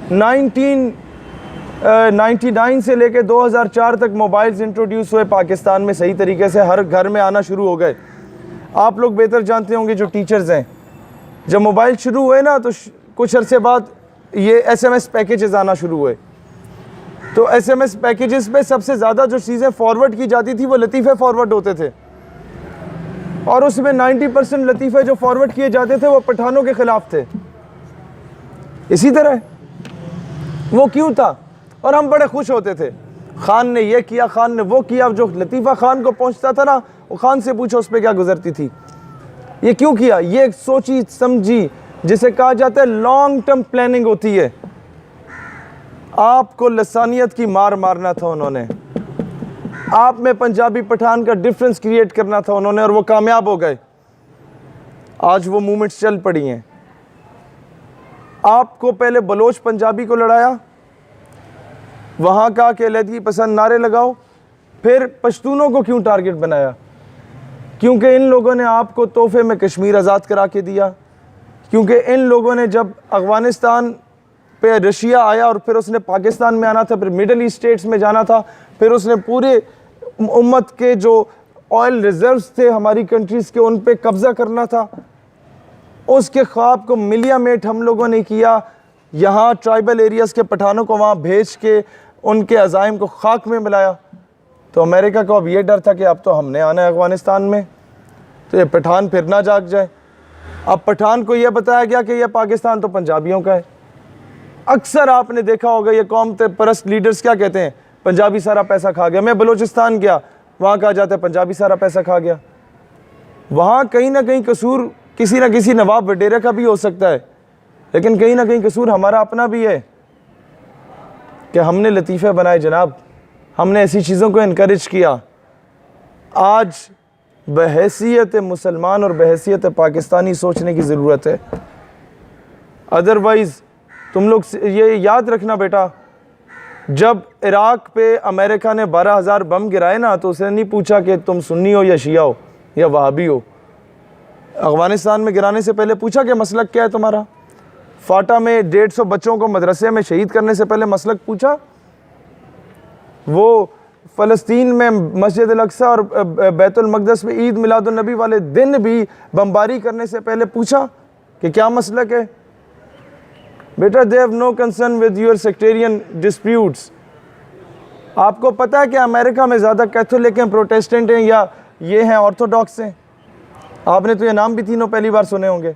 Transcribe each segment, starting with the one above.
1999 से लेके 2004 तक मोबाइल्स इंट्रोड्यूस हुए पाकिस्तान में, सही तरीके से हर घर में आना शुरू हो गए। आप लोग बेहतर जानते होंगे जो टीचर्स हैं, जब मोबाइल शुरू हुए ना तो कुछ अरसे बाद ये SMS पैकेजेस आना शुरू हुए। तो SMS पैकेजेस पे सबसे ज़्यादा जो चीज़ें फॉरवर्ड की जाती थी वो लतीफ़े फॉरवर्ड होते थे, और उसमें 90% लतीफ़े जो फॉरवर्ड किए जाते थे वो पठानों के ख़िलाफ़ थे। इसी तरह वो क्यों था, और हम बड़े खुश होते थे, खान ने ये किया, खान ने वो किया। जो लतीफ़ा खान को पहुंचता था ना, वो खान से पूछो उस पर क्या गुजरती थी, ये क्यों किया। ये एक सोची समझी, जिसे कहा जाता है लॉन्ग टर्म प्लानिंग होती है। आपको लसानियत की मार मारना था उन्होंने, आप में पंजाबी पठान का डिफरेंस क्रिएट करना था उन्होंने, और वो कामयाब हो गए। आज वो मूवमेंट्स चल पड़ी हैं। आपको पहले बलोच पंजाबी को लड़ाया, वहाँ का कि अलहदगी पसंद नारे लगाओ, फिर पश्तूनों को क्यों टारगेट बनाया, क्योंकि इन लोगों ने आपको तोहफे में कश्मीर आज़ाद करा के दिया। क्योंकि इन लोगों ने जब अफ़गानिस्तान पे रशिया आया और फिर उसने पाकिस्तान में आना था, फिर मिडल ईस्ट स्टेट्स में जाना था, फिर उसने पूरे उम्मत के जो ऑयल रिजर्व्स थे हमारी कंट्रीज़ के, उन पे कब्ज़ा करना था। उसके ख्वाब को मिलिया मेट हम लोगों ने किया। यहाँ ट्राइबल एरियाज़ के पठानों को वहाँ भेज के उनके अज़ाइम को खाक में मिलाया। तो अमेरिका को अब ये डर था कि अब तो हमने आना है अफ़गानिस्तान में, तो ये पठान फिर ना जाग जाए। अब पठान को यह बताया गया कि यह पाकिस्तान तो पंजाबियों का है। अक्सर आपने देखा होगा ये कौम परस्त लीडर्स क्या कहते हैं, पंजाबी सारा पैसा खा गया। मैं बलूचिस्तान गया, वहाँ कहा जाता है पंजाबी सारा पैसा खा गया। वहाँ कहीं ना कहीं कसूर किसी न किसी नवाब वडेरा का भी हो सकता है, लेकिन कहीं ना कहीं कसूर हमारा अपना भी है कि हमने लतीफ़े बनाए जनाब, हमने ऐसी चीज़ों को इनकरेज किया। आज बहैसियत मुसलमान और बहैसियत पाकिस्तानी सोचने की ज़रूरत है। अदरवाइज़ तुम लोग ये याद रखना बेटा, जब इराक़ पे अमेरिका ने 12,000 बम गिराए ना, तो उसने नहीं पूछा कि तुम सुन्नी हो या शिया हो या वहाबी हो। अफ़गानिस्तान में गिराने से पहले पूछा कि मसलक क्या है तुम्हारा। फाटा में 150 बच्चों को मदरसे में शहीद करने से पहले मसलक पूछा। वो फ़लस्तीन में मस्जिद अल-अक़सा और बैतुल मक़दस में ईद मिलादुन नबी वाले दिन भी बमबारी करने से पहले पूछा कि क्या मसलक है। बेटा, they have no concern with your sectarian disputes. आपको पता है कि अमेरिका में ज़्यादा कैथोलिक हैं, प्रोटेस्टेंट हैं, या ये हैं ऑर्थोडॉक्स हैं। आपने तो ये नाम भी तीनों पहली बार सुने होंगे।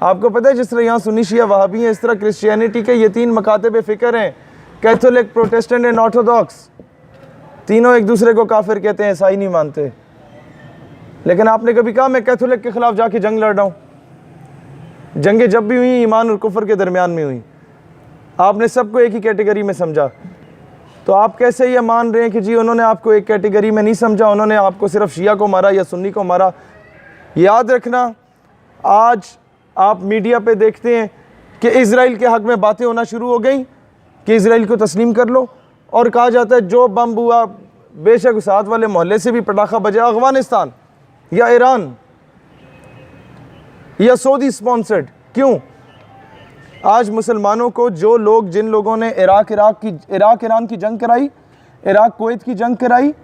आपको पता है जिस तरह यहाँ सुन्नी शिया वहाबी हैं, इस तरह क्रिश्चियनिटी के ये 3 मकातब फ़िक्र हैं, कैथोलिक, प्रोटेस्टेंट एंड ऑर्थोडॉक्स। तीनों एक दूसरे को काफिर कहते हैं, ईसाई नहीं मानते। लेकिन आपने कभी कहा मैं कैथोलिक के ख़िलाफ़ जाके जंग लड़ रहा हूँ? जंगें जब भी हुई ईमान और कुफर के दरमियान में हुई। आपने सबको एक ही कैटेगरी में समझा। तो आप कैसे ये मान रहे हैं कि जी उन्होंने आपको एक कैटेगरी में नहीं समझा, उन्होंने आपको सिर्फ शिया को मारा या सुन्नी को मारा? याद रखना, आज आप मीडिया पे देखते हैं कि इज़राइल के हक़ में बातें होना शुरू हो गई कि इज़राइल को तस्लीम कर लो, और कहा जाता है जो बम हुआ बेशक साथ वाले मोहल्ले से भी पटाखा बजा, अफ़गानिस्तान या ईरान या सऊदी स्पॉन्सर्ड। क्यों? आज मुसलमानों को जो लोग, जिन लोगों ने इराक ईरान की जंग कराई, इराक कुवैत की जंग कराई,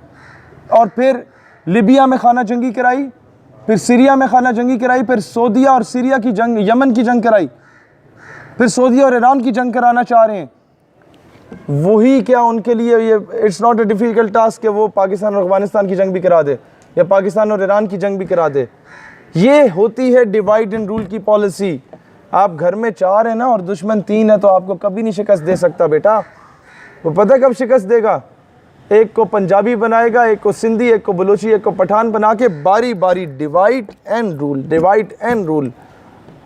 और फिर लिबिया में खाना जंगी कराई, फिर सीरिया में खाना जंगी कराई, फिर सऊदीया और सीरिया की जंग, यमन की जंग कराई, फिर सऊदी और ईरान की जंग कराना चाह रहे हैं, वही क्या उनके लिए ये it's not a difficult task कि वो पाकिस्तान और अफ़गानिस्तान की जंग भी करा दे या पाकिस्तान और ईरान की जंग भी करा दे। ये होती है डिवाइड एंड रूल की पॉलिसी। आप घर में 4 हैं ना और दुश्मन 3 है, तो आपको कभी नहीं शिकस्त दे सकता बेटा। वो पता कब शिकस्त देगा? एक को पंजाबी बनाएगा, एक को सिंधी, एक को बलोची, एक को पठान बना के बारी बारी divide and rule, divide and rule.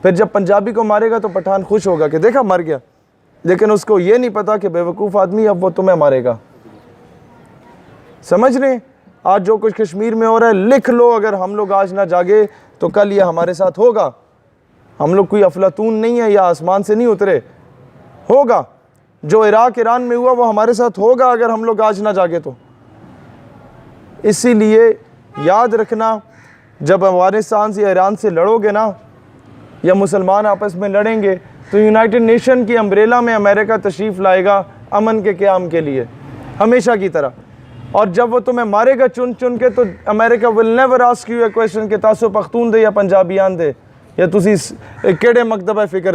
फिर जब पंजाबी को मारेगा तो पठान खुश होगा कि देखा मर गया, लेकिन उसको ये नहीं पता कि बेवकूफ़ आदमी अब वो तुम्हें मारेगा। समझ रहे? आज जो कुछ कश्मीर में हो रहा है, लिख लो, अगर हम लोग आज ना जागे तो कल ये हमारे साथ होगा। हम लोग कोई अफलातून नहीं है या आसमान से नहीं उतरे, होगा। जो इराक ईरान में हुआ वो हमारे साथ होगा अगर हम लोग आज ना जागे तो। इसीलिए याद रखना, जब अफगानिस्तान से या ईरान से लड़ोगे ना, या मुसलमान आपस में लड़ेंगे, तो यूनाइटेड नेशन की अम्ब्रेला में अमेरिका तशरीफ़ लाएगा अमन के क़याम के लिए, हमेशा की तरह। और जब वो तुम्हें मारेगा चुन चुन के, तो America will never ask U A question कि तासो पख्तून दे या पंजाबियान दे या तुसी केड़े मकतब फ़िक्र